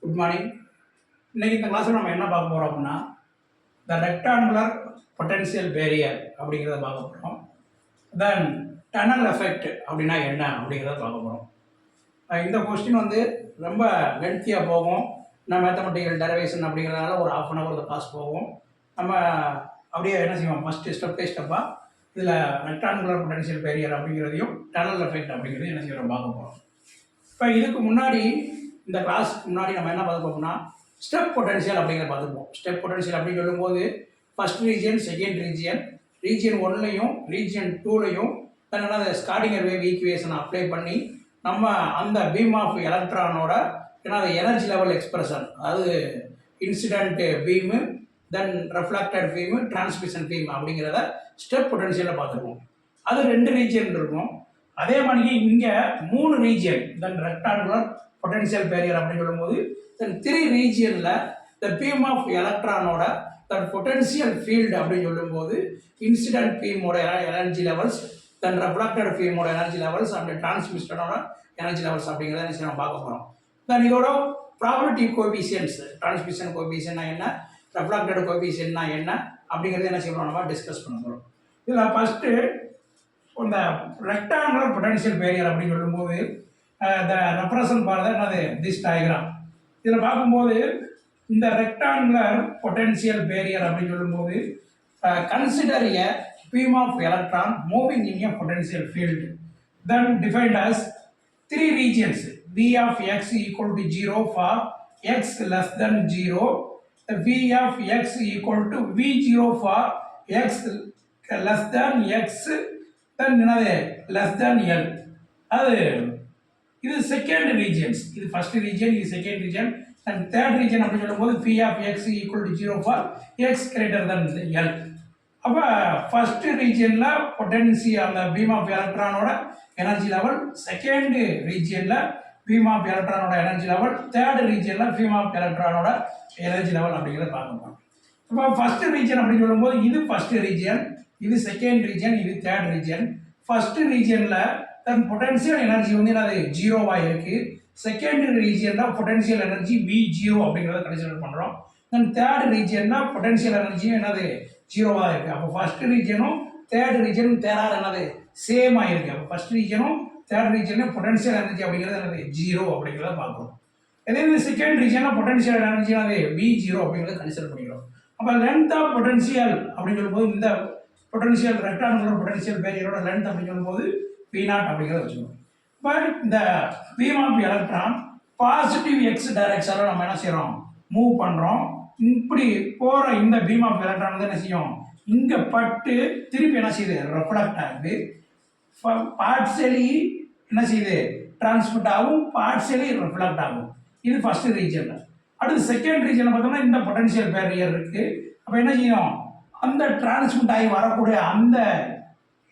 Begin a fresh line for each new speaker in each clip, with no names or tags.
Good morning. இன்றைக்கி இந்த கிளாஸில் நம்ம என்ன பார்க்க போகிறோம் அப்படின்னா, த ரெக்டாங்குலர் பொட்டன்ஷியல் பேரியர் அப்படிங்கிறத பார்க்க போகிறோம். தென் டனல் எஃபெக்ட் அப்படின்னா என்ன அப்படிங்கிறத பார்க்க போகிறோம். இந்த கொஸ்டின் வந்து ரொம்ப லென்த்தியாக போகும். நம்ம மேத்தமெட்டிக்கல் டெரிவேஷன் அப்படிங்கிறதுனால ஒரு ½ அன் ஹவர் கிளாஸ் போகும். நம்ம அப்படியே என்ன செய்வோம், ஃபஸ்ட்டு ஸ்டெப் பை ஸ்டெப்பாக இதில் ரெக்டாங்குலர் பொட்டன்ஷியல் பேரியர் அப்படிங்கிறதையும் டனல் எஃபெக்ட் அப்படிங்கிறதையும் என்ன செய்வோம் பார்க்க போகிறோம். இப்போ இதுக்கு முன்னாடி இந்த கிளாஸுக்கு முன்னாடி நம்ம என்ன பார்த்துப்போம்னா, ஸ்டெப் பொட்டன்ஷியல் அப்படிங்கிறத பார்த்துப்போம். ஸ்டெப் பொட்டன்ஷியல் அப்படின்னு சொல்லும்போது first region, second region, region 1லையும் ரீஜியன் 2லையும் என்னென்னா ஸ்கார்டிங்கர் வேவ் ஈக்குவேஷனை அப்ளை பண்ணி நம்ம அந்த பீம் ஆஃப் எலக்ட்ரானோட என்னது எனர்ஜி லெவல் எக்ஸ்பிரஷன், அதாவது incident beam, then reflected beam, transmission beam அப்படிங்கிறத ஸ்டெப் பொட்டன்ஷியலில் பார்த்துருப்போம். அது 2 ரீஜியன் இருக்கும். அதே மாதிரி இங்கே 3 region, then rectangular potential barrier அப்படின்னு சொல்லும்போது தென் 3 ரீஜியனில் த பீம் ஆஃப் எலக்ட்ரானோட தன் பொட்டன்ஷியல் ஃபீல்டு அப்படின்னு சொல்லும்போது இன்சிடென்ட் பீமோட எனர்ஜி லெவல்ஸ், தென் ரெஃப்ளெக்டட் பீமோட எனர்ஜி லெவல்ஸ் அண்ட் டிரான்ஸ்மிஷனோட எனர்ஜி லெவல்ஸ் அப்படிங்கிறத நம்ம பார்க்க போகிறோம். தென் இதோட ப்ராபபிலிட்டி கோஎஃபிஷியன்ட்ஸ், டிரான்ஸ்மிஷன் கோஎஃபிஷியன்ட்னா என்ன, ரெஃப்ளெக்டட் கோஎஃபிஷியன்ட்னா என்ன அப்படிங்கிறத என்ன செய்யணும், நம்ம டிஸ்கஸ் பண்ண போகிறோம். இதில் ஃபஸ்ட்டு இந்த ரெக்டாங்குலர் பொட்டன்ஷியல் பேரியர் அப்படின்னு சொல்லும்போது த ரெப்ரசன்ட் பாருங்க என்னது திஸ் டயக்ராம். இதில் பார்க்கும்போது இந்த ரெக்டாங்குலர் பொட்டன்ஷியல் பேரியர் அப்படின்னு சொல்லும்போது consider a beam of electron moving in a potential field, then defined as 3 regions v of x equal to 0 for x less than 0, v of x equal to v0 for x less than x, then என்னது less than l. அது இது second regions, இது first region, இது second region, and third region அப்படின்னு சொல்லும்போது phi of x equal to 0 for x greater than l. அப்போ first ரீஜியனில் potential அந்த பீம் ஆஃப் எலக்ட்ரானோட எனர்ஜி லெவல், செகண்ட் ரீஜியனில் பீம் ஆஃப் எலக்ட்ரானோட எனர்ஜி லெவல், தேர்ட் ரீஜியனில் பீம் ஆஃப் எலக்ட்ரானோட எனர்ஜி லெவல் அப்படிங்கிறத பார்க்கணும். இப்போ ஃபர்ஸ்ட் ரீஜியன் அப்படின்னு சொல்லும்போது இது ஃபர்ஸ்ட் ரீஜியன், இது செகண்ட் ரீஜியன், இது தேர்ட் ரீஜியன். ஃபர்ஸ்ட் ரீஜியனில் தன் பொட்டன்ஷியல் எனர்ஜி வந்து என்னது 0வாக இருக்குது. செகண்ட் ரீஜியனில் பொட்டன்ஷியல் எனர்ஜி V0 அப்படிங்கிறத கன்சிடர் பண்ணுறோம். தென் தேர்ட் ரீஜியனில் பொட்டன்ஷியல் எனர்ஜியும் என்னது 0வாக இருக்குது. அப்போ ஃபர்ஸ்ட் ரீஜனும் தேர்ட் ரீஜனும் தேராக என்னது சேமாக இருக்குது. அப்போ ஃபர்ஸ்ட் ரீஜனும் தேர்ட் ரீஜனும் பொட்டன்ஷியல் எனர்ஜி அப்படிங்கிறது என்னது 0 அப்படிங்கிறத பார்க்குறோம். இதே இந்த செகண்ட் ரீஜனில் பொட்டன்ஷியல் எனர்ஜி என்னது V0 அப்படிங்கிறத கன்சிடர் பண்ணிக்கிறோம். அப்போ லென்த் ஆஃப் பொட்டன்ஷியல் அப்படின்னு சொல்லும்போது இந்த பொட்டன்ஷியல் ரெக்டாங்குலர் பொட்டன்ஷியல் பேரியரோட லென்த் அப்படின்னு சொல்லும்போது V0 அப்படிங்கிறத வச்சுக்கணும். இப்போ இந்த beam of electron positive x டைரக்ஷனில் நம்ம என்ன செய்கிறோம், மூவ் பண்ணுறோம். இப்படி போகிற இந்த பீம் ஆஃப் எலக்ட்ரான் வந்து என்ன செய்யும், இங்கே பட்டு திருப்பி என்ன செய்யுது, ரெஃப்ளெக்ட் ஆகுது. பார்ட்ஸலி என்ன செய்யுது, டிரான்ஸ்மிட் ஆகும், பார்ட்ஸலி ரெஃப்ளெக்ட் ஆகும். இது ஃபர்ஸ்ட் ரீஜனில். அடுத்து செகண்ட் ரீஜனில் பார்த்தோம்னா இந்த பொட்டன்ஷியல் பேரியர் இருக்குது. அப்போ என்ன செய்யும், அந்த டிரான்ஸ்மிட் ஆகி வரக்கூடிய அந்த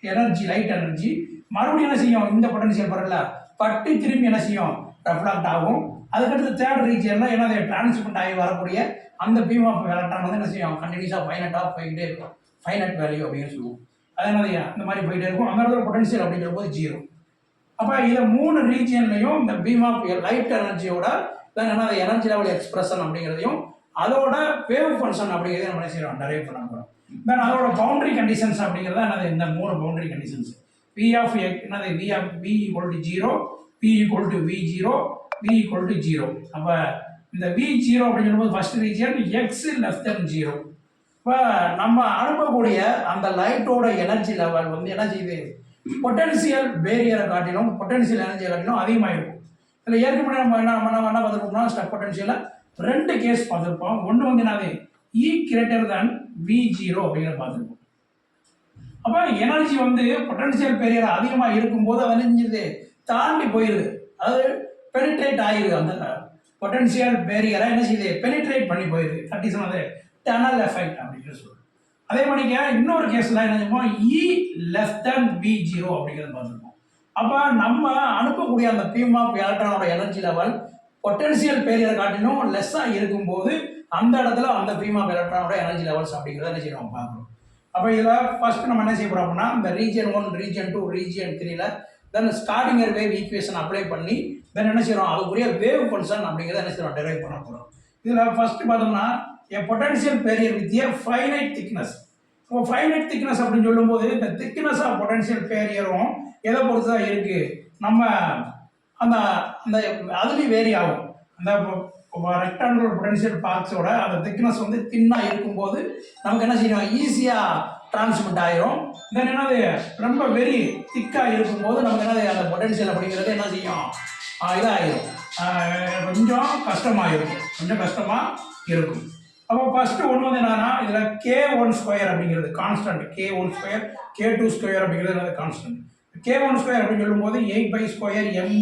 எனர்ஜி, லைட் எனர்ஜி மறுபடியும் என்ன செய்யும், இந்த பொட்டன்ஷியல் பரல பட்டு திரும்பி என்ன செய்யும், ரெஃப்ளெக்ட் ஆகும். அதுக்கடுத்து தேர்ட் ரீஜனில் என்னது டிரான்ஸ்மிட் ஆகி வரக்கூடிய அந்த பீம் ஆஃப் எலக்ட்ரான் வந்து என்ன செய்யும், கண்டினியூஸாக ஃபைனட்டாக போயிட்டே இருக்கும். ஃபைனட் வேல்யூ அப்படின்னு சொல்லுவோம். அதே மாதிரி இந்த மாதிரி போயிட்டே இருக்கும். அந்த இடத்துல பொட்டன்ஷியல் அப்படிங்கிற போது 0. அப்போ இதை 3 ரீஜியன்லையும் இந்த பீம் ஆஃப் லைட் எனர்ஜியோட என்னது எனர்ஜி லெவல் எக்ஸ்பிரஷன் அப்படிங்கிறதையும் அதோட வேவ் ஃபங்க்ஷன் அப்படிங்கிறதையும் நம்ம என்ன செய்யறோம், டெரைவ் பண்ண போகிறோம். தென் அதோட பவுண்டரி கண்டிஷன்ஸ் அப்படிங்கிறத என்னது இந்த 3 boundary conditions. V of x என்னது V of v equal to 0, p equal to v0, v equal to 0. அப்போ இந்த v0 அப்படிங்கும்போது first region x less than 0. இப்போ நம்ம அனுப்பக்கூடிய அந்த லைட்டோட எனர்ஜி லெவல் வந்து என்ன செய்யுது, பொட்டன்ஷியல் பேரியரை காட்டிலும் பொட்டன்ஷியல் எனர்ஜியை காட்டிலும் அதிகமாக இருக்கும். இதில் ஏற்கனவே நம்ம என்ன பார்த்துருப்போம்னா ஸ்டெப் பொட்டன்ஷியலில் 2 கேஸ் பார்த்துருப்போம். ஒன்று வந்து என்னது E greater than v0 அப்படிங்கிறத பார்த்துருப்போம். அப்போ எனர்ஜி வந்து பொட்டன்ஷியல் பேரியர் அதிகமாக இருக்கும்போது அதை நெஞ்சுது தாண்டி போயிடுது, அது பெனிட்ரேட் ஆகிடுது. அந்த பொட்டன்ஷியல் பேரியரை என்ன செய்யுது, பெனிட்ரேட் பண்ணி போயிடுது. தட் இஸ் வந்து டனல் எஃபெக்ட் அப்படின்னு சொல்லுவோம். அதே மாதிரிங்க இன்னொரு கேஸில் என்ன செய்வோம், E less than V0 அப்படிங்கிறத பார்த்துருப்போம். அப்போ நம்ம அனுப்பக்கூடிய அந்த பீம் ஆஃப் எலக்ட்ரானோட எனர்ஜி லெவல் பொட்டன்ஷியல் பேரியரை காட்டிலும் லெஸ்ஸாக இருக்கும்போது அந்த இடத்துல அந்த பீம் ஆஃப் எலக்ட்ரானோட எனர்ஜி லெவல்ஸ் அப்படிங்கிறத என்ன செய்யணும் பார்க்குறோம். அப்போ இதில் ஃபர்ஸ்ட் நம்ம என்ன செய்ய போகிறோம் அப்படின்னா இந்த ரீஜியன் 1, ரீஜியன் 2, ரீஜியன் 3ல தென் ஸ்கார்டிங்கர் வேவ் ஈக்குவேஷன் அப்ளை பண்ணி தென் என்ன செய்கிறோம் அதுக்குரிய வேவ் ஃபங்க்ஷன் அப்படிங்கிறத என்ன செய்கிறோம் டெரைவ் பண்ண போகிறோம். இதில் ஃபஸ்ட்டு பார்த்தோம்னா a potential barrier with a finite thickness. இப்போ ஃபைனைட் திக்னஸ் அப்படின்னு சொல்லும்போது இந்த திக்னஸ் ஆஃப் பொட்டன்ஷியல் பேரியரும் எதை பொறுத்து தான் இருக்குது, நம்ம அந்த அந்த அதுலேயும் வேரி ஆகும். அந்த ரெக்டாங்குலர் பொட்டன்ஷியல் பார்க்ஸோட அந்த திக்னஸ் வந்து தின்னாக இருக்கும்போது நமக்கு என்ன செய்யணும் ஈஸியாக டிரான்ஸ்மிட் ஆகிரும். தென் என்னது ரொம்ப வெரி திக்காக இருக்கும்போது நமக்கு என்னது அந்த பொட்டன்ஷியல் அப்படிங்கிறது என்ன செய்யும் இதாகிடும், கொஞ்சம் கஷ்டமாக இருக்கும். அப்போ ஃபஸ்ட்டு ஒன்று வந்து என்னன்னா இதில் k1² அப்படிங்கிறது கான்ஸ்டன்ட், k1² k2² அப்படிங்கிறது என்னது கான்ஸ்டன்ட். k1² அப்படின்னு சொல்லும்போது 8π² me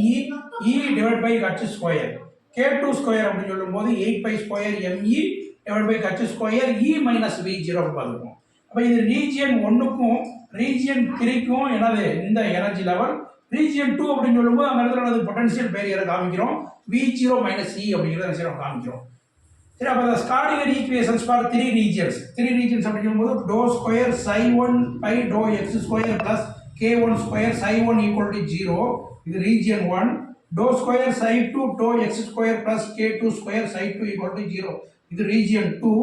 e divide by h². k2² அப்படின்னு சொல்லும்போது 8π² me divide by h² e minus v0 அப்படின்னு பார்த்துருக்கோம். அப்போ இது ரீஜியன் 1க்கும் ரீஜியன் 3க்கும் என்னது இந்த எனர்ஜி லெவல், ரீஜியன் 2 அப்படின்னு சொல்லும்போது அந்த இடத்துல என்னது பொட்டன்ஷியல் பேரியரை காமிக்கிறோம், v0 மைனஸ் e அப்படிங்கிறத காமிக்கிறோம். சரி, அப்போ இந்த ஸ்கார்டிங்கர் ஈக்குவேஷன்ஸ் ஃபார் த்ரீ ரீஜியன்ஸ் அப்படின்னு சொல்லும்போது ∂2 ψ1 by ∂x² plus k1² ψ1 equal to 0, இது region 1. ∂2 ψ2 ∂x² plus k2² ψ2 equal to 0, இது region 2.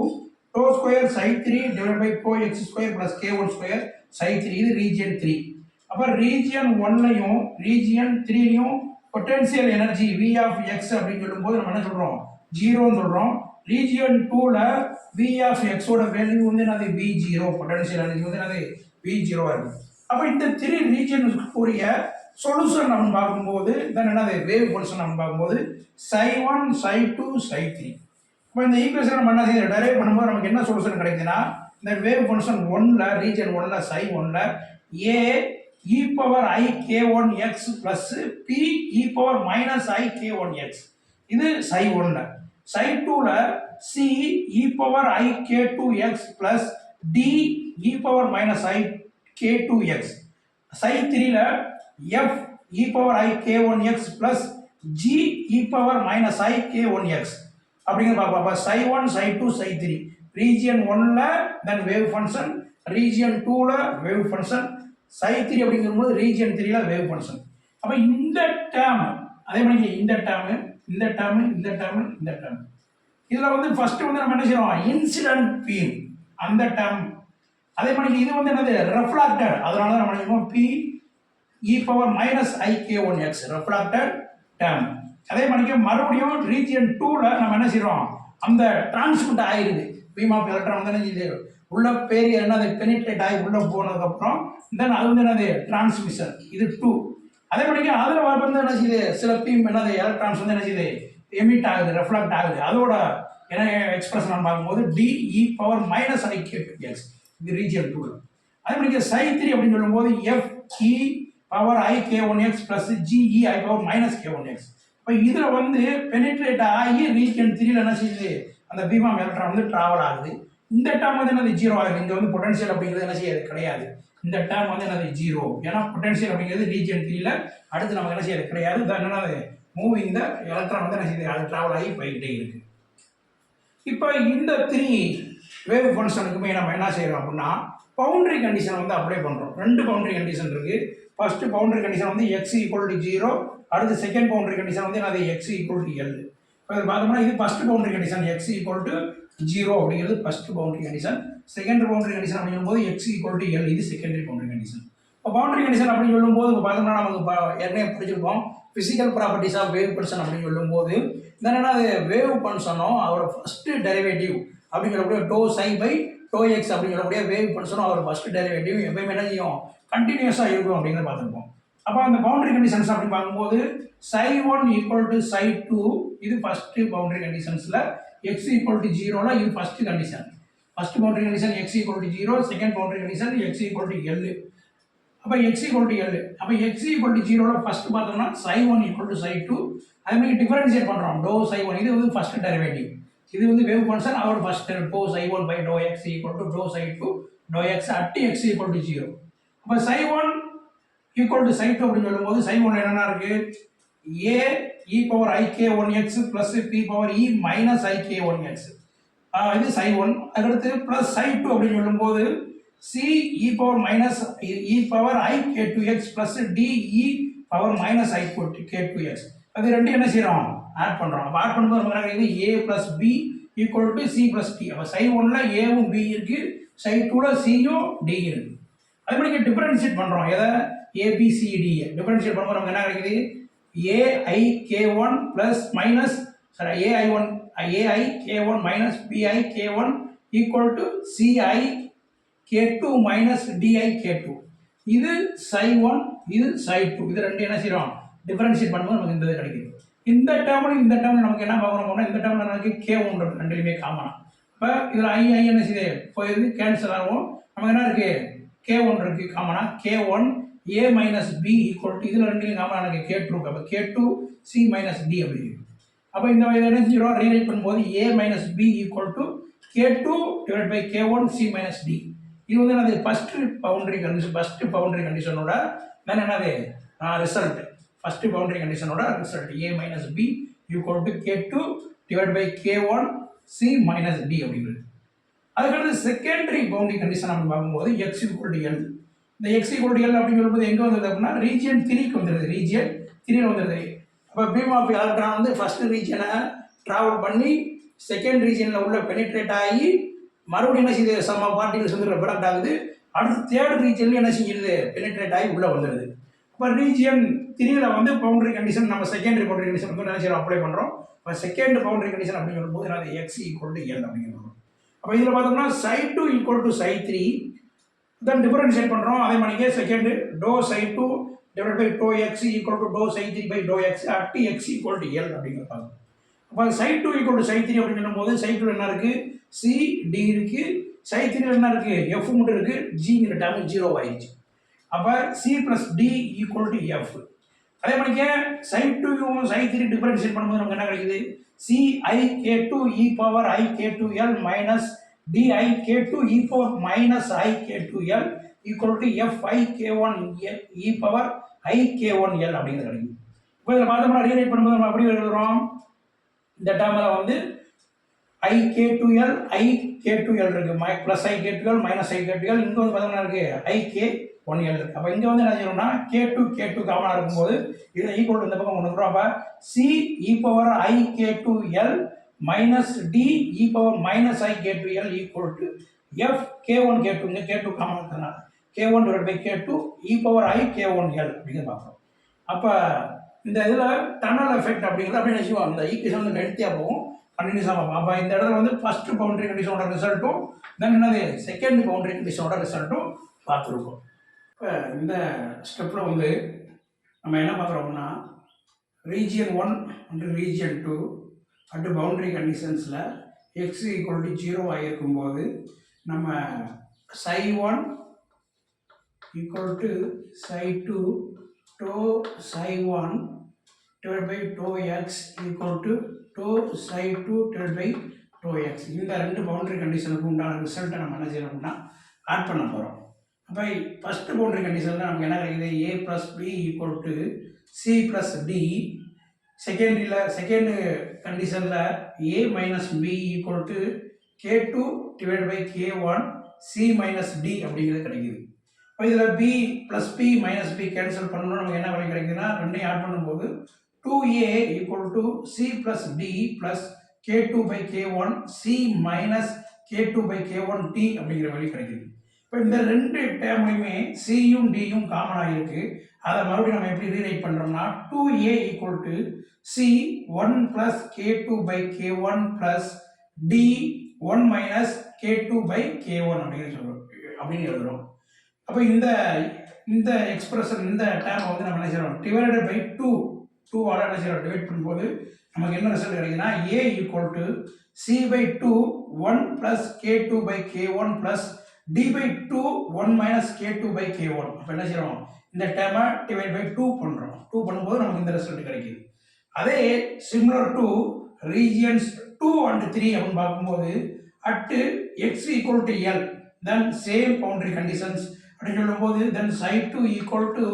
∂2 ψ3 divide by ∂x² plus k1² ψ3, இது ரீஜியன் 3. அப்போ ரீஜியன் 1லையும் ரீஜியன் 3லையும் potential energy v of x அப்படின்னு சொல்லும்போது நம்ம என்ன சொல்கிறோம் 0ன்னு சொல்கிறோம். ரீஜியன் 2ல v ஆஃப் எக்ஸோட வேல்யூ வந்து என்னது v0, பொட்டன்ஷியல் எனர்ஜி வந்து என்னது v0 இருக்கு. அப்போ இந்த 3 ரீஜியனுக்குரிய சொல்யூஷன் நம்ம பார்க்கும்போது தென் என்னது வேவ் ஃபங்க்ஷன் நம்ம பார்க்கும்போது ψ1 ψ2 ψ3. இப்போ இந்த ஈக்குவேஷன் நம்ம என்ன செய்ய டெரைவ் பண்ணும்போது நமக்கு என்ன சொல்யூஷன் கிடைக்குதுன்னா இந்த வேவ் ஃபங்க்ஷன் 1ல ரீஜியன் 1ல ψ1ல a e power i k1x plus p e power minus i k1x, இது ψ1ல. ψ2ல c e power i k2x plus d e power minus i k2x. ψ3ல f e power i k1x plus g e power minus i k1x அப்படிங்கிற பார்ப்போம். ψ1 ψ2 ψ3 region 1ல then wave function, region 2ல wave function, ψ3 அப்படிங்கும்போது region 3ல wave function. அப்போ இந்த term அதே மாதிரி இந்த டேர்ம் இதில் வந்து ஃபர்ஸ்ட் வந்து நம்ம என்ன செய்யறோம் இன்சிடென்ட் பீம் அந்த டேர்ம், அதே மாதிரி இது வந்து என்னது ரெஃப்ளாக்டட், அதனால நம்ம என்ன p e power minus i k1x reflected term. அதே மாதிரி மறுபடியும் ரீஜியன் 2ல நம்ம என்ன செய்யறோம் அந்த டிரான்ஸ்மிட் ஆயிருது பீம் ஆஃப் எலக்ட்ரான் வந்து என்ன செய்யுது உள்ள பேரி என்னது பெனிட்ரேட் ஆகி உள்ள போனதுக்கப்புறம் தென் அது வந்து என்னது டிரான்ஸ்மிஷன், இது 2. அதே மாதிரி அதில் வந்து என்ன செய்யுது சில பீம் என்னது எலக்ட்ரான்ஸ் வந்து என்ன செய்யுது எமிட் ஆகுது, ரெஃப்ளெக்ட் ஆகுது, அதோட என்ன எக்ஸ்பிரஷன் பார்க்கும்போது d e power minus i k2x, இது ரீஜியன் 2ல. அதே மாதிரி ψ3 அப்படின்னு சொல்லும்போது f e power i k1x plus g e i power minus k1x. இப்போ இதில் வந்து பெனிட்ரேட் ஆகி ரீஜியன் 3ல என்ன செய்யுது அந்த பீம் ஆஃப் எலக்ட்ரான் வந்து டிராவல் ஆகுது. இந்த டேர்ம் வந்து என்னது 0 ஆகுது, இங்கே வந்து பொட்டன்ஷியல் அப்படிங்கிறது என்ன செய்யாது கிடையாது, இந்த டேர்ம் வந்து என்னது 0, ஏன்னா பொட்டன்ஷியல் அப்படிங்கிறது ரீஜியன் 3ல அடுத்து நமக்கு என்ன செய்யாது கிடையாது. என்னது மூவிங் த எலக்ட்ரான் வந்து என்ன செய்யுது அது டிராவல் ஆகி போய்கிட்டே இருக்கு. இப்போ இந்த 3 வேவ் ஃபங்க்ஷனுக்குமே நம்ம என்ன செய்யறோம் அப்படின்னா பவுண்டரி கண்டிஷன் வந்து அப்ளை பண்ணுறோம். 2 பவுண்டரி கண்டிஷன் இருக்கு. ஃபர்ஸ்ட் பவுண்டரி கண்டிஷன் வந்து x ஈக்குவல் டு 0, அடுத்து செகண்ட் பவுண்டரி கண்டிஷன் வந்து என்னது x ஈக்குவல் டு L. இப்போ பார்த்தோம்னா இது first boundary condition x equal to 0 அப்படிங்கிறது first boundary condition. Second boundary condition அப்படின்னு சொல்லும்போது x ஈக்குவல் டு L, இது செகண்டரி பவுண்டரி கண்டிஷன். இப்போ பவுண்டரி கண்டிஷன் அப்படின்னு சொல்லும்போது பார்த்தோம்னா நமக்கு ஏற்கனவே படிச்சிருப்போம் physical properties of wave function அப்படின்னு சொல்லும்போது என்னன்னா அது வேவ் ஃபங்க்ஷனும் அவரோட ஃபர்ஸ்ட் டெரிவேட்டிவ் அப்படிங்கிறக்கூடிய do psi by do x அப்படிங்கிறக்கூடிய வேவ் ஃபங்க்ஷனும் அவர் ஃபர்ஸ்ட் டெரிவேட்டிவ் எப்பயுமே என்ன செய்யும் கண்டினியூஸாக இருக்கும் அப்படிங்கிறத பார்த்துருப்போம். அப்போ அந்த பவுண்டரி கண்டிஷன்ஸ் அப்படின்னு பார்க்கும்போது ψ1 ஈக்குவல் டு ψ2, இது ஃபர்ஸ்ட் பவுண்டரி கண்டிஷன்ஸில், x ஈக்குவல் டு 0ல இது first condition. First boundary condition x equal to 0, second boundary condition x equal to L. அப்போ x ஈக்குவல் டு L, அப்போ x ஈக்குவல் டு 0ல first பார்த்தோம்னா ψ1 ஈக்குவல் டு ψ2, அதே மாதிரி டிஃபரன்ஷியேட் பண்ணுறோம் டோ ψ1, இது வந்து ஃபர்ஸ்ட் டெரிவேட்டிவ், இது வந்து வேவ் ஃபங்க்ஷன் அவர் first do ψ1 by do x equal to do ψ2 do x at x equal to 0. அப்போ ψ1 ஈக்குவல் டு ψ2 அப்படின்னு சொல்லும்போது ψ1 என்னென்ன இருக்கு a e power i k1x plus p power e minus i k1x, இது ψ1. அதுக்கடுத்து பிளஸ் ψ2 அப்படின்னு சொல்லும்போது c e power minus e power i k2x plus d e power minus I K two X அது ரெண்டு என்ன செய்கிறோம் ஆட் பண்ணுறோம். அப்போ ஆட் பண்ணும்போது நமக்கு என்ன கிடைக்குது A plus B equal to C plus D. அப்போ சை ஒன்னில் ஏவும் பி இருக்குது, சை டூவில் சியும் டி இருக்குது. அது மாதிரி டிஃபரன்ஷியேட் பண்ணுறோம் எதை ஏபிசிடியை டிஃபரன்ஷியேட் பண்ணும்போது நமக்கு என்ன கிடைக்குது A I K one plus minus sorry A I K one minus B I K one equal to C I K two minus D I K two. இது சை ஒன் இது சை டூ, இது ரெண்டு என்ன செய்கிறோம் டிஃபரன்ஷியேட் பண்ணும்போது நமக்கு இந்த இது கிடைக்குது. இந்த டேர்மில் நமக்கு என்ன பார்க்கணும், இந்த டேர்மில் நமக்கு கே ஒன்று ரெண்டுலையுமே காமனா. இப்போ இதில் ஐ என்ன செய்யுது போயிருந்து கேன்சல் ஆகும். நமக்கு என்ன இருக்குது கே ஒன் இருக்குது காமனா, K one A minus B equal to இதில் ரெண்டுலையும் காமனா எனக்கு கே டூ. அப்போ K two C minus D அப்படின்னு. அப்போ இந்த இதை என்ன செஞ்சிடும் ரீரைட் பண்ணும்போது A minus B equal to K two divide by K one C minus D. இது வந்து என்னது ஃபஸ்ட்டு பவுண்டரி கண்டிஷனோட தென் என்னது ரிசல்ட். ஃபஸ்ட்டு பவுண்டரி கண்டிஷனோட result A minus B equal to K two divide by K one C minus D அப்படிங்கிறது. அதுக்கடுத்து secondary boundary condition அப்படின்னு பார்க்கும்போது எக்ஸ் ஈக்குவல் டு எல். இந்த எக்ஸ் ஈக்குவல் டு எல் அப்படின்னு சொல்லும்போது எங்கே வந்துடுது அப்படின்னா ரீஜியன் 3க்கு வந்துடுது, ரீஜியன் 3ல் வந்துடுது. அப்போ பீம் ஆஃப் எலக்ட்ரான் வந்து ஃபஸ்ட்டு ரீஜனை ட்ராவல் பண்ணி செகண்ட் ரீஜனில் உள்ள பெனிட்ரேட் ஆகி மறுபடியும் என்ன செய்யுது சம பார்ட்டிகல்ஸ் வந்து ரெஃப்ராக்ட் ஆகுது. அடுத்து தேர்ட் ரீஜன்லேயும் என்ன செஞ்சிருது பெனிட்ரேட் ஆகி உள்ளே வந்துடுது. இப்போ ரீஜியன் 3ல் வந்து பவுண்டரி கண்டிஷன் நம்ம செகண்டரி பவுண்டரி கண்டிஷன் வந்து என்ன செய்யறோம் அப்ளை பண்ணுறோம். இப்போ செகண்ட் பவுண்டரி கண்டிஷன் அப்படின்னு சொல்லும்போது என்னது எக்ஸ் ஈக்குவல் டு எல் அப்படிங்கிறோம். அப்போ இதில் பார்த்தோம்னா psi two equal to psi three then differentiate பண்ணுறோம். அதே மாதிரியே second do psi two divide by do x equal to do psi three by do x at x equal to L அப்படிங்கிறப்பாங்க. அப்போ psi two equal to psi three அப்படின்னு சொல்லும்போது சை two என்ன இருக்குது C D இருக்குது, சை த்ரீ என்ன இருக்குது F மட்டும் இருக்குது, ஜிங்கிற டேர்ம் 0 ஆயிடுச்சு. அப்போ C plus D equal to F. அதே மாதிரிக்கே சை டூயும் சை த்ரீ டிஃபரன்ஷியேட் பண்ணும்போது நமக்கு என்ன கிடைக்குது C I K two E power I K two L minus D I K two E power minus I K two L equal to F I K one L E power I K one L அப்படிங்கிறது கிடைக்கும். இப்போ இதில் பார்த்தோம்னா rewrite பண்ணும்போது நம்ம எப்படி எழுதுகிறோம் இந்த டேர்மில் வந்து I K two L I K two L இருக்குது plus I K two L minus I K two L. இங்கே வந்து பார்த்தோம்னா இருக்குது ஐ கே ஒன் எல் இருக்குது. அப்போ இங்கே வந்து என்ன செய்யணும்னா கே டூ காமனாக இருக்கும்போது இதில் ஈக்குவல் இந்த பக்கம் கொண்டு வந்துடும். அப்போ C E power I K two L minus D E power minus I K two L equal to F K one K two. இங்கே கே டூ காமனாக இருக்கிறதுனால K one divide by K two E power I K one L அப்படிங்கிறது பார்க்குறோம். அப்போ இந்த இதில் tunnel effect அப்படிங்கிறது அப்படி நினச்சிவோம் அந்த ஈக்குவேஷன் வந்து லென்த்தியாக போகும் கண்டினியூஸாக பார்ப்போம். அப்போ இந்த இடத்துல வந்து ஃபஸ்ட்டு பவுண்டரி கண்டிஷனோட ரிசல்ட்டும் தென் என்னது செகண்ட் பவுண்டரி கண்டிஷனோட ரிசல்ட்டும் பார்த்துருக்கோம். இப்போ இந்த ஸ்டெப்பில் வந்து நம்ம என்ன பார்க்குறோம்னா region 1 and region 2 at boundary கண்டிஷன்ஸில் எக்ஸ் ஈக்குவல் டு 0 ஆகிருக்கும்போது நம்ம psi 1 equal to psi 2 do psi 1 divided by tau x equal to tau psi 2 divided by tau x. இந்த ரெண்டு பவுண்டரி கண்டிஷனுக்கு உண்டான ரிசல்ட்டை நம்ம என்ன செய்யணும்னா ஆட் பண்ண போகிறோம். அப்போ ஃபஸ்ட்டு பவுண்டரி கண்டிஷனில் நமக்கு என்ன கிடைக்குது A plus B equal to C plus D. Second கண்டிஷனில் A minus B equal to K two divide by K one C minus D அப்படிங்கிறது கிடைக்குது. இப்போ இதில் B plus B minus B cancel பண்ணணும் நமக்கு என்ன வழி கிடைக்குதுன்னா ரெண்டையும் ஆட் பண்ணும்போது 2a equal to c plus d plus k2 by k1 c minus k2 by k1 t அப்படிங்கிற வழி கிடைக்குது. இப்போ இந்த ரெண்டு டேர்ம்லையுமே சியும் டியும் காமனாக இருக்குது. அதை மறுபடியும் நம்ம எப்படி ரீரைட் பண்ணுறோம்னா 2a equal to c 1 plus k2 by k1 plus d 1 minus k2 by k1 அப்படின்னு எழுதுகிறோம். அப்போ இந்த எக்ஸ்பிரஷன் இந்த டேர்ம் வந்து நம்ம என்ன செய்கிறோம் டிவைடட் பை 2 ஆல் என்ன செய்கிறோம் டிவைட் பண்ணும்போது நமக்கு என்ன ரிசல்ட் கிடைக்குதுன்னா A equal to C by 2 1 plus K two by K one plus D by 2 1 minus K two by K one. அப்போ என்ன செய்கிறோம் இந்த டேர்மை டிவைட் பை 2 பண்ணுறோம். 2 பண்ணும்போது நமக்கு இந்த ரிசல்ட் கிடைக்குது. அதே சிமிலர் டு ரீஜியன்ஸ் 2 அண்ட் 3 அப்படின்னு பார்க்கும்போது at x equal to L then same boundary conditions அப்படின்னு சொல்லும்போது தென் சை 2 equal to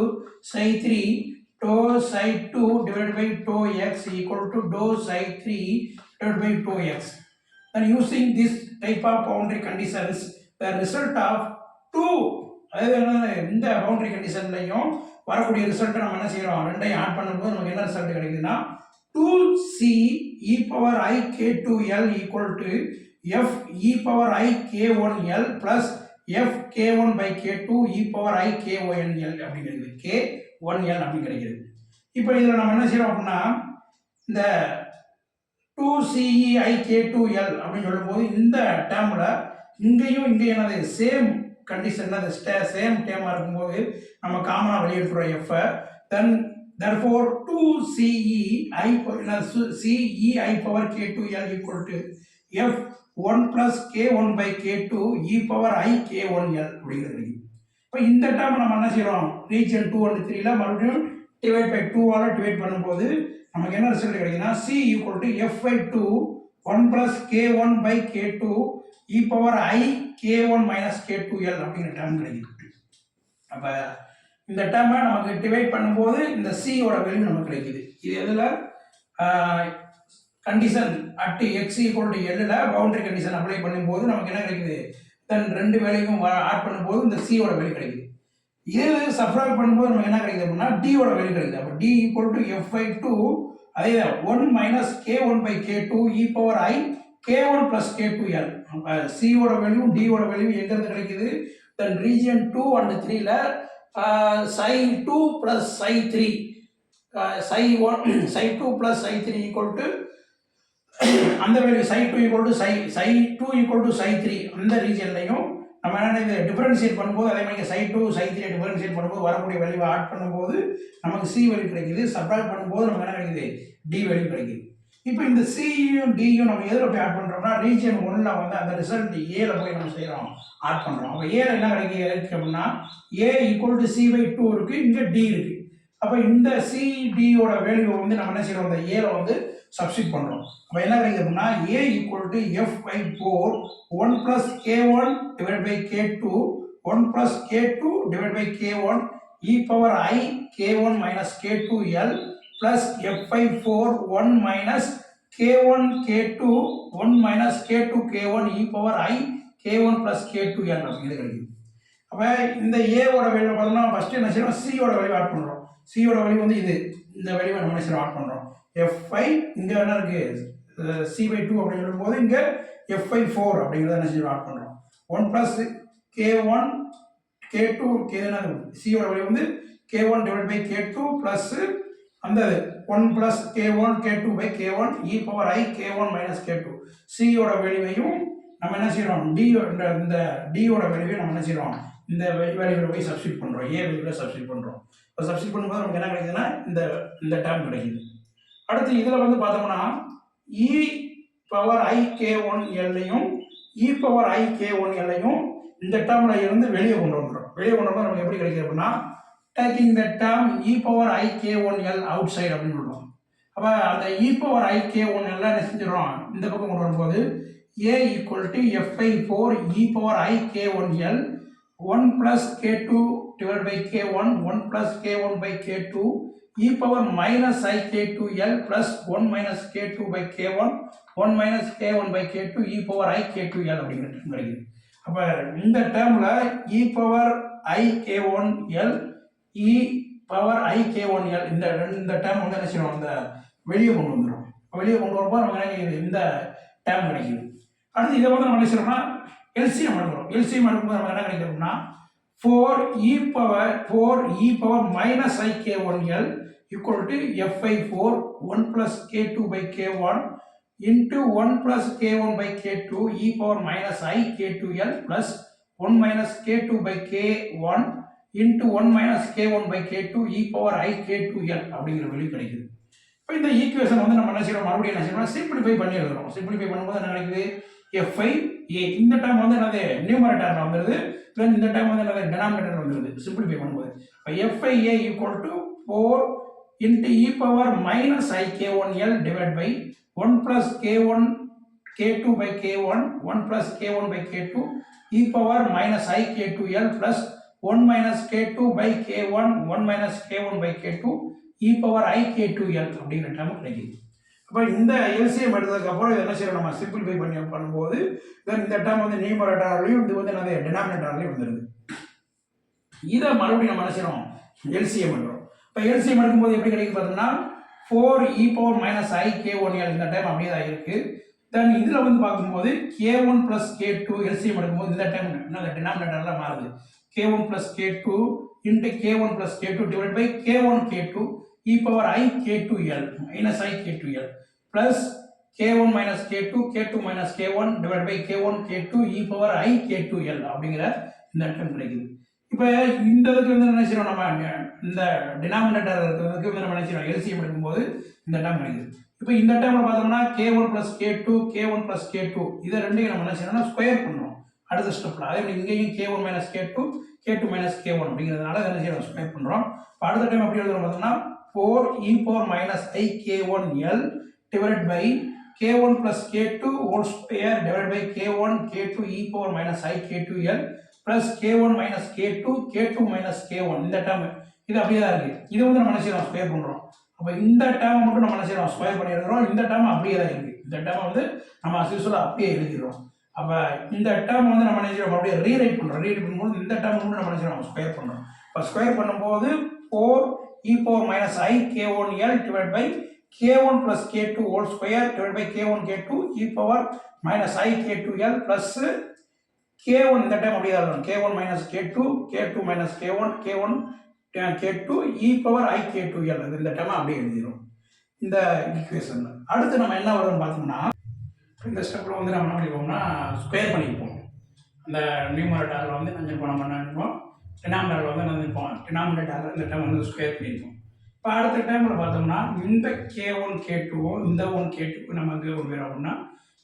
psi 3 tau psi 2 divided by tau x equal to dou psi 3 divided by tau x. And using this type of boundary conditions, the result of two அதாவது இந்த boundary கண்டிஷன்லையும் வரக்கூடிய ரிசல்ட்டை நம்ம என்ன செய்கிறோம், ரெண்டையும் ஆட் பண்ணும்போது நமக்கு என்ன ரிசல்ட் கிடைக்குதுன்னா 2c e power I k2l equal to f e power I k1l plus f k1 by k2 e power I k1l அப்படிங்கிறது k1l அப்படின்னு கிடைக்கிறது. இப்போ இதில் நம்ம என்ன செய்கிறோம் அப்படின்னா இந்த 2CEI k2l அப்படின்னு சொல்லும்போது இந்த டேர்மில் இங்கேயும் இங்கே என்னது சேம் கண்டிஷன், அது சேம் டேர்மாக இருக்கும்போது நம்ம காமனாக வெளியெடுக்கிறோம் FI. Then therefore 2CEI power k2l equal to f 1 plus k1 by k2 e power I k1l அப்படிங்கிறது. இப்போ இந்த டேர்ம் நம்ம என்ன செய்கிறோம், ரீஜன் 2 and 3ல மறுபடியும் டிவைட் பை 2ஆல் டிவைட் பண்ணும்போது நமக்கு என்ன ரிசல்ட் கிடைக்குதுன்னா c equal to f by 2 1 plus k1 by k2 e power I k1 minus k2l அப்படிங்கிற டேர்ம் கிடைக்குது. அப்போ இந்த டேர்மை நமக்கு டிவைட் பண்ணும்போது இந்த சியோட வேல்யூ நமக்கு கிடைக்குது. இது எதில் condition at x equal to எல்லில் பவுண்டரி கண்டிஷன் அப்ளை பண்ணும்போது நமக்கு என்ன கிடைக்குது, தென் ரெண்டு வேல்யூக்கும் ஆட் பண்ணும்போது இந்த சியோட வேல்யூ கிடைக்குது. இது சப்ராக்ட் பண்ணும்போது நமக்கு என்ன கிடைக்குது அப்படின்னா டியோட வேல்யூ கிடைக்குது. அப்போ D equal to F by 2 அதே 1 minus k1 by k2 E power I k1 plus k2l. அப்போ சியோட வேல்யூ டியோட வேல்யூ எங்கேருந்து கிடைக்குது, தென் ரீஜியன் 2 and 3ல psi 2 plus psi 3 psi 1 psi 2 plus psi 3 equal to அந்த value psi 2 equal to psi 2 equal to psi 3 அந்த ரீஜன்லையும் நம்ம என்ன இது டிஃபரன்ஷியேட் பண்ணும்போது அதே மாதிரி psi 2 psi 3 டிஃபரன்ஷியேட் பண்ணும்போது வரக்கூடிய வேல்யூவை ஆட் பண்ணும்போது நமக்கு c வேல்யூ கிடைக்குது. சப்ட்ராக்ட் பண்ணும்போது நமக்கு என்ன கிடைக்குது, d வேல்யூ கிடைக்குது. இப்போ இந்த சியும் டியும் நம்ம எதில் போய் ஆட் பண்ணுறோம்னா ரீஜன் 1ல் வந்து அந்த ரிசல்ட் ஏல போய் நம்ம செய்கிறோம் ஆட் பண்ணுறோம். அப்போ ஏல என்ன கிடைக்கு அப்படின்னா A equal to C by 2 இருக்குது, இங்கே டி இருக்குது. அப்போ இந்த சிடியோட வேல்யூ வந்து நம்ம என்ன செய்கிறோம், இந்த ஏல வந்து சப்ஸ்டிட் பண்ணுறோம். அப்போ என்ன கிடைக்குது அப்படின்னா A equal to F by 4 1 plus k1 divide by k2 1 plus k2 divide by k1 e power I k1 minus k2l plus f by 4 1 minus k1 k2 1 minus k2 k1 e power I k1 plus k2l அப்படிங்கிறது கிடைக்குது. அப்போ இந்த ஏவோட value பார்த்தோம்னா first என்ன செய்யறோம், சியோட value add பண்ணுறோம். சியோட வேல்யூ வந்து இது, இந்த வேல்யூவை நம்ம என்ன செய்யறோம் ஆட் பண்ணுறோம். f5 இங்கே என்ன இருக்குது c by 2 அப்படின்னு சொல்லும்போது இங்கே f5 4 அப்படிங்கிறத என்ன செய்யறோம் ஆட் பண்ணுறோம். 1 plus k1 k2 என்னது சியோட வேல்யூ வந்து k1 divide by k2 plus அந்த 1 plus k1 k2 by k1 e power I k1 minus k2 சியோட வேல்யூவையும் நம்ம என்ன செய்யறோம், இந்த டியோட வேல்யூவை நம்ம என்ன செய்யறோம் இந்த வேல்யூவில் போய் சப்ஸ்டிட் பண்ணுறோம், ஏ வேல்யூவில் சப்ஸ்டிட் பண்ணுறோம். இப்போ சப்ஸ்டிட் பண்ணும்போது நமக்கு என்ன கிடைக்குதுன்னா இந்த டேர்ம் கிடைக்குது. அடுத்து இதில் வந்து பார்த்தோம்னா இ பவர் I k1l-ஐயும் இ பவர் I k1l-ஐயும் இந்த டேர்மில் இருந்து வெளியே கொண்டு வந்துடும். வெளியே கொண்டு வந்து நமக்கு எப்படி கிடைக்குது அப்படின்னா taking the term e power I k1l outside அப்படின்னு சொல்லுவோம். அப்போ அந்த e power I k1l என்ன செஞ்சிடறோம் இந்த பக்கம் கொண்டு வரும்போது a equal to f by 4 e power I k1l 1 plus k2 divided by k1 1 plus k1 by k2 e power minus I k2l plus 1 minus k2 by k1 1 minus k1 by k2 e power I k2l அப்படிங்கிற term கிடைக்குது. அப்போ இந்த டேர்மில் e power I k1l E power I k1l இந்த term வந்து என்ன செய்யணும், அந்த வெளியே கொண்டு வந்துடும். வெளியே கொண்டு வரும்போது நமக்கு என்ன கிடைக்குது, இந்த டேர்ம் கிடைக்குது. அடுத்து இதை வந்து நம்ம என்ன செய்யறோம்னா எல்சிஎம் எடுக்கிறோம். எல்சிஎம் எடுக்கும்போது நமக்கு என்ன கிடைக்குதுன்னா 4 e power minus I k1l equal to f by 4 1 plus k2 by k1 into 1 plus k1 by k2 e power minus I k2l plus 1 minus k2 by k1 into 1 minus k1 by k2 e power I k2l அப்படிங்கிற value கிடைக்குது. இப்போ இந்த equation வந்து நம்ம என்ன செய்யறோம், மறுபடியும் என்ன செய்யறோம் சிம்பிளிஃபை பண்ணி எழுதுறோம். சிம்பிளிஃபை பண்ணும்போது என்ன கிடைக்குது, f5 a இந்த டைம் வந்து என்னது நியூமரேட்டர்ல வந்துருது, தென் இந்த டைம் வந்து என்னது டினாமினேட்டர் வந்துருது சிம்பிளிஃபை பண்ணும்போது. இப்போ f5 a equal to 4 into e power minus I k1l divided by 1 plus k1 k2 by k1 1 plus k1 by k2 e power minus I k2l plus 1 minus k2 by k1 1 minus k1 by k2 e power I k2l அப்படிங்கிற term கிடைக்குது. அப்போ இந்த LCM எடுத்ததுக்கு அப்புறம் இதை என்ன செய்யறோம், நம்ம சிம்பிளிஃபை பண்ணும்போது தென் இந்த டேர்ம் வந்து நியூமரேட்டர்லையும் இது வந்து என்னது டினாமினேட்டர்லையும் வந்துடுது. இதை மறுபடியும் நம்ம என்ன செய்யறோம் எல்சிஎம் பண்ணுறோம். இப்போ எல்சிஎம் எடுக்கும்போது எப்படி கிடைக்கும் பார்த்தோம்னா 4e power minus I k1l இந்த டைம் அப்படியே தான் இருக்குது. தென் இதில் வந்து பார்க்கும்போது k1 ப்ளஸ் k2 எல்சிஎம் எடுக்கும்போது இந்த டைம் என்ன டினாமினேட்டரில் மாறுது k1 plus k2 into k1 plus k2 divide by k1 k2 e power I k2l minus I k2l plus k1 minus k2 k2 minus k1 divided by k1 k2 e power I k2l அப்படிங்கிற இந்த term கிடைக்குது. இப்போ இந்த இதுக்கு வந்து என்ன செய்யறோம், நம்ம இந்த டினாமினேட்டர் இருக்கிறதுக்கு வந்து நம்ம என்ன செய்யறோம், எல்சிஎம் எடுக்கும்போது இந்த டேர்ம் கிடைக்குது. இப்போ இந்த டேர்ம்ல பார்த்தோம்னா k1 plus k2 k1 plus k2 இதை ரெண்டையும் நம்ம என்ன செய்யறோம்னா ஸ்கொயர் பண்ணுறோம் அடுத்த ஸ்டெப்ல. அதே மாதிரி இங்கேயும் k1 minus k2 k2 minus k1 அப்படிங்கிறதுனால என்ன செய்யறோம், ஸ்கொயர் பண்ணுறோம். இப்போ அடுத்த டைம் எப்படி எழுதுறோம் பார்த்தோம்னா 4e power minus I k1l divided by k1 plus k2 whole square divided by k1 k2 e power minus I k2l plus k1 minus k2 k2 minus k1 இந்த டேர்ம் இது அப்படியே தான் இருக்கு. இது வந்து நம்ம என்ன செய்யறோம், ஸ்கொயர் பண்றோம். அப்ப இந்த டேர்ம் மட்டும் நம்ம என்ன செய்யறோம், ஸ்கொயர் பண்ணி எழுதுறோம். இந்த டேர்ம் அப்படியே தான் இருக்கு. இந்த டேர்ம் வந்து நம்ம as usual அப்படியே எழுதிடுறோம். அப்ப இந்த டேர்ம் வந்து நம்ம என்ன செய்யறோம், அப்படியே ரீரைட் பண்றோம். ரீரைட் பண்ணும்போது இந்த டேர்ம் மட்டும் நம்ம என்ன செய்யறோம், ஸ்கொயர் பண்றோம். அப்ப ஸ்கொயர் பண்ணும்போது 4e power minus I k1l divided by k1 plus k2 whole square divided by k1 k2 e power minus I k2l plus k1 இந்த டைம் அப்படியே தான் k1 minus k2 k2 minus k1 k1 k2 e power I k2l இந்த time அப்படியே எழுதிரும் இந்த equation. அடுத்து நம்ம என்ன வரும்னு பார்த்தோம்னா இந்த ஸ்டெப்ல வந்து நம்ம என்ன பண்ணிப்போம்னா ஸ்கொயர் பண்ணிப்போம். அந்த நியூமரேட்டர்ல வந்து நம்ம என்ன பண்ணிப்போம், டினாமினேட்டர்ல வந்து என்ன பண்ணிப்போம், டினாமினேட்டர்ல இந்த டைம் வந்து ஸ்கொயர் பண்ணிப்போம். இப்போ அடுத்த டைம்ல பார்த்தோம்னா இந்த k1 k2 இந்த 1 k2 நம்ம அங்கே கொண்டு போயிடும் அப்படின்னா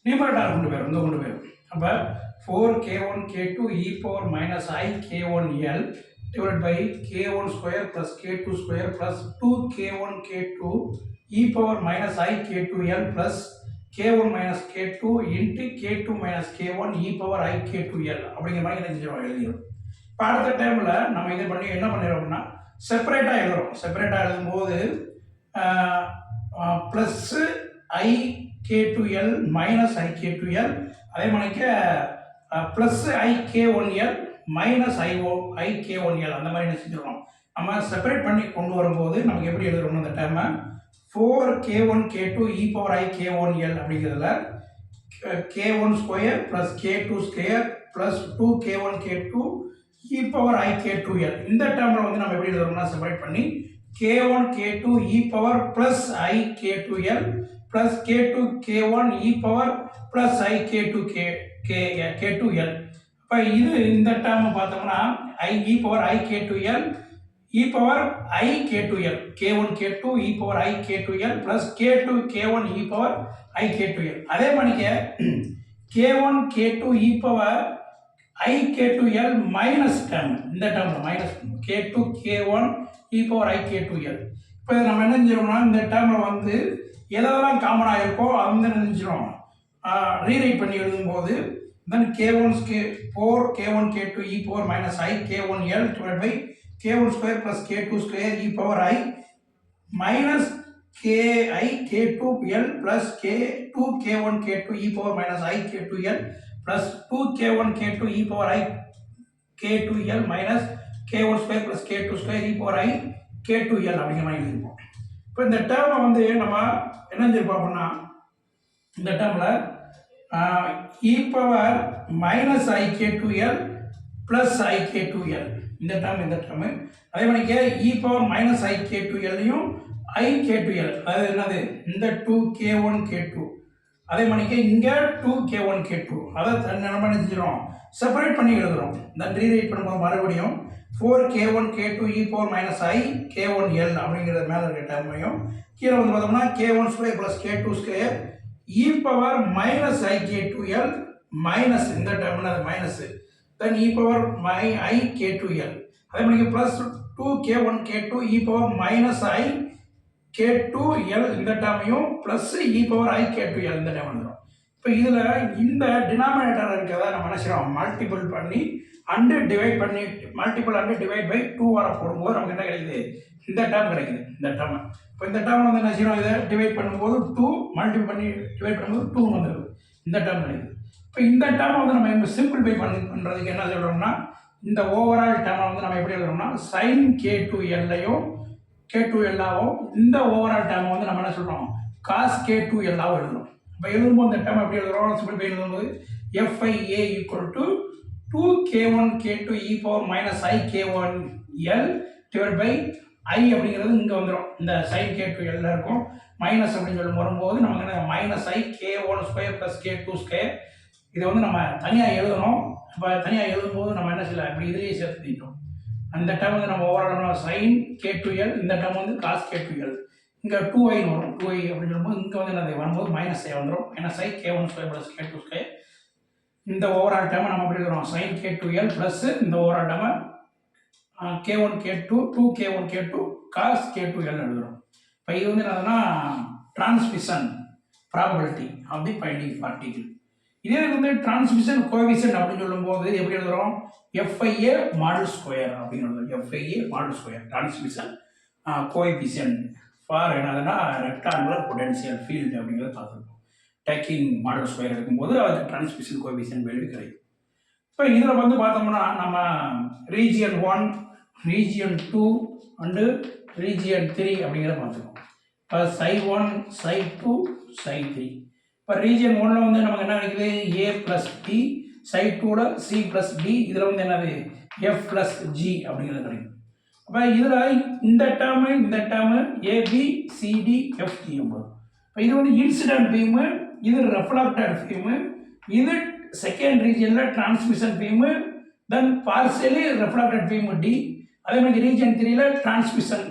நியூமரேட்டர் கொண்டு போயிடும், இந்த கொண்டு போயிடும். அப்போ 4k1 k2 e power minus I k1l divided by k1 square plus k2 square plus 2k1 k2 e power minus I k2l plus k1 minus k2 into k2 minus k1 e power I k2l அப்படிங்கிற மாதிரி என்ன செஞ்சிடும், எழுதிடும். இப்போ அடுத்த டைம்ல நம்ம இதை பண்ணி என்ன பண்ணிடுறோம்னா செப்பரேட்டாக எழுதுறோம். செப்பரேட்டாக எழுதும்போது plus I k2l minus I k2l அதே மாதிரிக்க plus I k1l minus I k1l அந்த மாதிரி என்ன செஞ்சிடணும். நம்ம செப்பரேட் பண்ணி கொண்டு வரும்போது நமக்கு எப்படி எழுதுறோம், அந்த டைமை 4k1 k2 e power I k1l அப்படிங்கிறதுல k1 square plus k2 square plus 2k1 k2 e power I k2l இந்த டேர்ம்ல வந்து நம்ம எப்படி எழுதுறோம்னா செப்பரேட் பண்ணி k1 k2 e power plus I k2l plus k2 k1 e power plus I k2 k2l. அப்ப இது இந்த term பார்த்தோம்னா I e power I k2l e power I k2l k1 k2 e power I k2l plus k2 k1 e power I k2l. அதே மாதிரிக்க k1 k2 e power I k2l minus term இந்த டேர்ம்ல minus k2 k1 e power I k2l. இப்போ நம்ம என்ன செஞ்சோம்னா இந்த டேர்ம்ல வந்து எதெல்லாம் காமனாக இருக்கோ அது வந்து என்ன செஞ்சிடும், ரீரைட் பண்ணி எழுதும்போது then k1 4 k1 k2 e power minus I k1l divided by k1 square plus k2 square e power I minus ki k2l plus k2 k1 k2 e power minus I k2l plus 2k1 k2 e power I k2l minus k1 square plus k2 square e power I k2l அப்படிங்கிற மாதிரி எழுதிருப்போம். இப்போ இந்த டேர்மை வந்து நம்ம என்ன செஞ்சிருப்போம் அப்படின்னா இந்த டேர்ம்ல e power minus I k2l plus I k2l இந்த டேர்ம் அதே மாதிரி e power minus I k2l I k2l அதாவது என்னது இந்த 2k1 k2 அதே மாதிரி இங்க 2k1 k2 அதை நம்ம என்ன செஞ்சிடும், செப்பரேட் பண்ணி எழுதுறோம். தென் ரீரைட் பண்ணும்போது மறுபடியும் 4k1 k2 e power minus I k1l அப்படிங்கிறது மேலே இருக்க டேர்மையும் கீழே வந்து பார்த்தோம்னா k1 square plus k2 square e power minus I k2l minus இந்த டேர்ம்ல அது minus then e power I k2l அதே மாதிரி plus 2k1 k2 e power minus I k2l இந்த டேர்மையும் plus e power I k2l இந்த டேர்ம் வந்துடும். இப்போ இதில் இந்த டினாமினேட்டர் இருக்கிறத நம்ம என்ன செய்யறோம், மல்டிபிள் பண்ணி அண்டு டிவைட் பண்ணி மல்டிபிள் அண்டு டிவைட் பை 2 வர போடும்போது நமக்கு என்ன கிடைக்குது, இந்த டேர்ம் கிடைக்குது. இந்த டேர்ம் இப்போ இந்த டேர்ம் வந்து என்ன செய்யறோம், இதை டிவைட் பண்ணும்போது 2 மல்டிபிள் பண்ணி டிவைட் பண்ணும்போது 2 வந்துடுது, இந்த டேர்ம் கிடைக்குது. இப்போ இந்த டேர்ம் வந்து நம்ம சிம்பிளிஃபை பண்ணுறதுக்கு என்ன சொல்கிறோம்னா இந்த ஓவரால் டேர்மை வந்து நம்ம எப்படி எழுதுறோம்னா sin k2L-ஐயும் k2L-ஆவும் இந்த ஓவரால் டேர்மை வந்து நம்ம என்ன சொல்கிறோம் cos k2L-ஆவும் எழுதுறோம். இப்போ எழுதும்போது இந்த டேர்ம் எப்படி எழுதுறோம் சிம்பிளிஃபை எழுதும்போது FIA equal to 2k1 k2 e power minus i k1L divide by I அப்படிங்கிறது இங்கே வந்துடும். இந்த sin k2L இருக்கும் மைனஸ் அப்படின்னு சொல்லி வரும்போது நமக்கு என்ன minus i k1 square plus k2 square. இதை வந்து நம்ம தனியாக எழுதணும். இப்போ தனியாக எழுதும்போது நம்ம என்ன செய்யலாம் இப்படி இதுலேயே சேர்த்துட்டோம். அந்த டேர்ம் வந்து நம்ம ஓவரால் sin k2L, இந்த டேர்ம் வந்து cos k2L. இங்கே 2i வரும் 2i அப்படின்னு சொல்லும்போது இங்கே வந்து என்ன வரும்போது மைனஸ் ஐ வந்துடும். Minus i k1 square plus k2 square. இந்த ஓவரால் டேர்மை நம்ம எப்படி எழுதுறோம் sin k2L ப்ளஸ் இந்த ஓவரால் டேர்மை k1 k2 2k1 k2 cos k2L எழுதுறோம். இப்போ இது வந்து என்னதுன்னா transmission probability of the binding particle. இதே வந்து டிரான்ஸ்மிஷன் கோஎஃபிஷியன்ட் அப்படின்னு சொல்லும்போது எப்படி எழுதுறோம் FIA மாடல் ஸ்கொயர் அப்படின்னு எழுதுறோம். FIA model square transmission coefficient for என்னதுன்னா ரெக்டாங்குலர் பொட்டன்ஷியல் ஃபீல்டு அப்படிங்கிறத பார்த்துருக்கோம். டேக்கிங் மாடல் ஸ்கொயர் எடுக்கும்போது அதுக்கு டிரான்ஸ்மிஷன் கோஎஃபிஷியன்ட் வேல்யூ கிடைக்கும். இப்போ இதில் வந்து பார்த்தோம்னா நம்ம ரீஜியன் 1, ரீஜியன் 2 அண்டு ரீஜியன் 3 அப்படிங்கிறத பார்த்துருக்கோம். இப்போ ψ1, ψ2, ψ3. இப்போ ரீஜியன் 1ல் வந்து நமக்கு என்ன கிடைக்குது A plus B, ψ2ல C plus D, இதில் வந்து என்னது F ப்ளஸ் G அப்படிங்கிறது கிடைக்கும். அப்போ இதில் இந்த டேர்மு ABCDFG என்பது. இப்போ இது வந்து இன்சிடென்ட் பீமு, இது ரெஃப்ளெக்டட் பீமு, இது செகண்ட் ரீஜியனில் டிரான்ஸ்மிஷன் பீமு, தென் பார்சியலி ரெஃப்ளெக்டட் பீமு D. அதே மாதிரி ரீஜியன் 3ல டிரான்ஸ்மிஷன்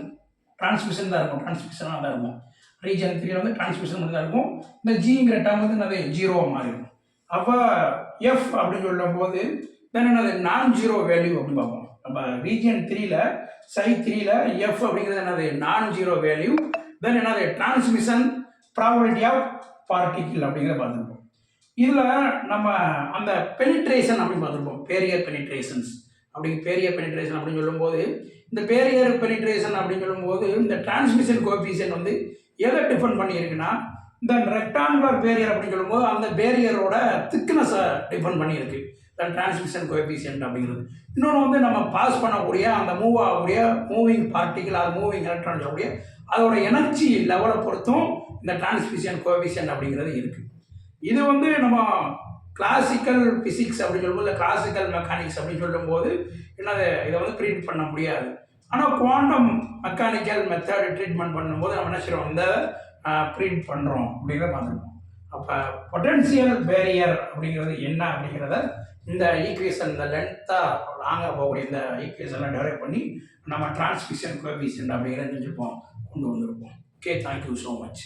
தான் இருக்கும், டிரான்ஸ்மிஷனாக தான் இருக்கும். ரீஜன் 3ல வந்து டிரான்ஸ்மிஷன் மட்டும் தான் இருக்கும். இந்த ஜிங்கிற டேர்ம் வந்து என்னது ஜீரோவாக மாறிடும். அப்போ எஃப் அப்படின்னு சொல்லும்போது தென் என்னது நான் ஜீரோ வேல்யூ அப்படின்னு பார்ப்போம். அப்போ ரீஜன் 3ல ψ3ல எஃப் அப்படிங்கிறது என்னது நான் ஜீரோ வேல்யூ. தென் என்னது டிரான்ஸ்மிஷன் ப்ராபபிலிட்டி ஆஃப் பார்ட்டிகிள் அப்படிங்கிறத பார்த்துருப்போம். இதில் நம்ம அந்த பெனிட்ரேஷன் அப்படின்னு பார்த்துருப்போம். பேரியர் பெனிட்ரேஷன் அப்படின்னு சொல்லும்போது இந்த பேரியர் பெனிட்ரேஷன் அப்படின்னு சொல்லும்போது இந்த டிரான்ஸ்மிஷன் கோஎஃபிஷியன்ட் வந்து எதை டிபெண்ட் பண்ணியிருக்குன்னா இந்த ரெக்டாங்குலர் பேரியர் அப்படின்னு சொல்லும்போது அந்த பேரியரோட திக்னஸை டிபெண்ட் பண்ணியிருக்கு தென் டிரான்ஸ்மிஷன் கோஎஃபிஷியன்ட் அப்படிங்கிறது. இன்னொன்று வந்து நம்ம பாஸ் பண்ணக்கூடிய அந்த மூவ் ஆகக்கூடிய மூவிங் பார்ட்டிகிள் அது மூவிங் எலக்ட்ரான் சொல்லக்கூடிய அதோட எனர்ஜி லெவலை பொறுத்தும் இந்த டிரான்ஸ்மிஷன் கோஎஃபிஷியன்ட் அப்படிங்கிறது இருக்குது. இது வந்து நம்ம கிளாசிக்கல் ஃபிசிக்ஸ் அப்படின்னு சொல்லும்போது இல்லை கிளாசிக்கல் மெக்கானிக்ஸ் அப்படின்னு சொல்லும்போது என்னது இதை வந்து ப்ரீட் பண்ண முடியாது. ஆனால் குவாண்டம் மெக்கானிக்கல் மெத்தட் ட்ரீட்மெண்ட் பண்ணும்போது நம்ம என்ன செய்கிறோம் இந்த ப்ரீட் பண்ணுறோம் அப்படிங்கிறத பார்த்துருக்கோம். அப்போ பொட்டன்ஷியல் பேரியர் அப்படிங்கிறது என்ன அப்படிங்கிறத இந்த ஈக்குவேஷன் இந்த லென்த்தாக லாங்காக போகக்கூடிய இந்த ஈக்குவேஷன்லாம் டெவலப் பண்ணி நம்ம டிரான்ஸ்மிஷன் கோஎஃபிஷியன்ட் அப்படிங்கிறத நினைச்சிருப்போம் கொண்டு வந்திருப்போம். Okay, thank you so much.